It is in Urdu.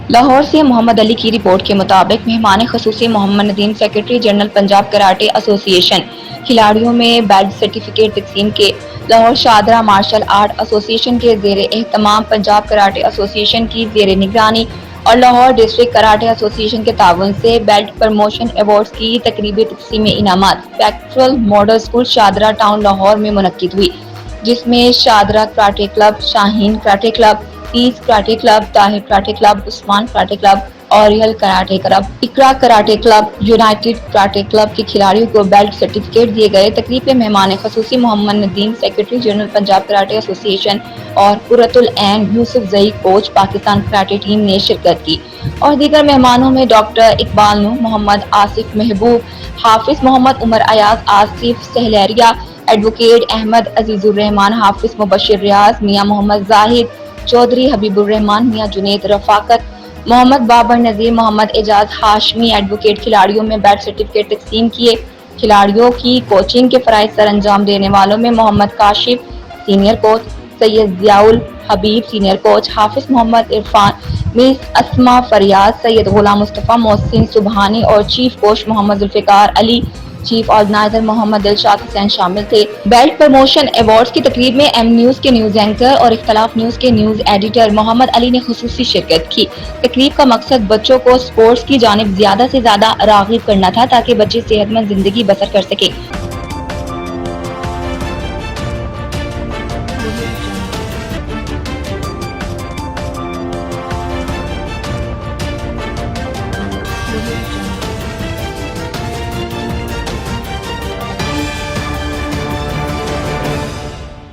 لاہور سے محمد علی کی رپورٹ کے مطابق مہمان خصوصی Muhammad Nadeem secretary general Punjab karate association کھلاڑیوں میں بیلٹ سرٹیفکیٹ تقسیم کے لاہور شاہدرہ مارشل آرٹ ایسوسی ایشن کے زیر اہتمام پنجاب کراٹے ایسوسی ایشن کی زیر نگرانی اور لاہور ڈسٹرکٹ کراٹے ایسوسی ایشن کے تعاون سے بیلٹ پروموشن ایوارڈز کی تقریبی تقسیم انعامات فیکٹرل model school Shahdara town Lahore میں منعقد ہوئی، جس میں Shahdara karate club, Shaheen karate club, peace karate club, Tahir karate club, Usman karate club, اوریل karate club, Iqra karate club, united karate club کے کھلاڑیوں کو بیلٹ سرٹیفکیٹ دیے گئے۔ تقریب میں مہمان خصوصی Muhammad Nadeem secretary general Punjab karate association اور Qurat ulain Yousafzai coach Pakistan karate team نے شرکت کی اور دیگر مہمانوں میں ڈاکٹر اقبال نور، محمد آصف محبوب، حافظ محمد عمر ایاز، آصف سہلیریہ، ایڈوکیٹ احمد عزیز الرحمان، حافظ مبشر ریاض، میاں محمد زاہد چودھری، حبیب الرحمان، میاں جنید رفاقت، محمد بابر نذیر، محمد اعجاز ہاشمی، ایڈوکیٹ کھلاڑیوں میں بیلٹ سرٹیفکیٹ تقسیم کیے۔ کھلاڑیوں کی کوچنگ کے فرائض سر انجام دینے والوں میں محمد کاشف سینئر کوچ، سید ضیاء الحبیب سینئر کوچ، حافظ محمد عرفان، مس اسما فریاد، سید غلام مصطفیٰ، محسن سبحانی اور چیف کوچ محمد ذوالفقار علی، چیف آرگنائزر محمد دلشاد حسین شامل تھے۔ بیلٹ پروموشن ایوارڈز کی تقریب میں ایم نیوز کے نیوز اینکر اور اختلاف نیوز کے نیوز ایڈیٹر محمد علی نے خصوصی شرکت کی۔ تقریب کا مقصد بچوں کو سپورٹس کی جانب زیادہ سے زیادہ راغب کرنا تھا تاکہ بچے صحت مند زندگی بسر کر سکیں۔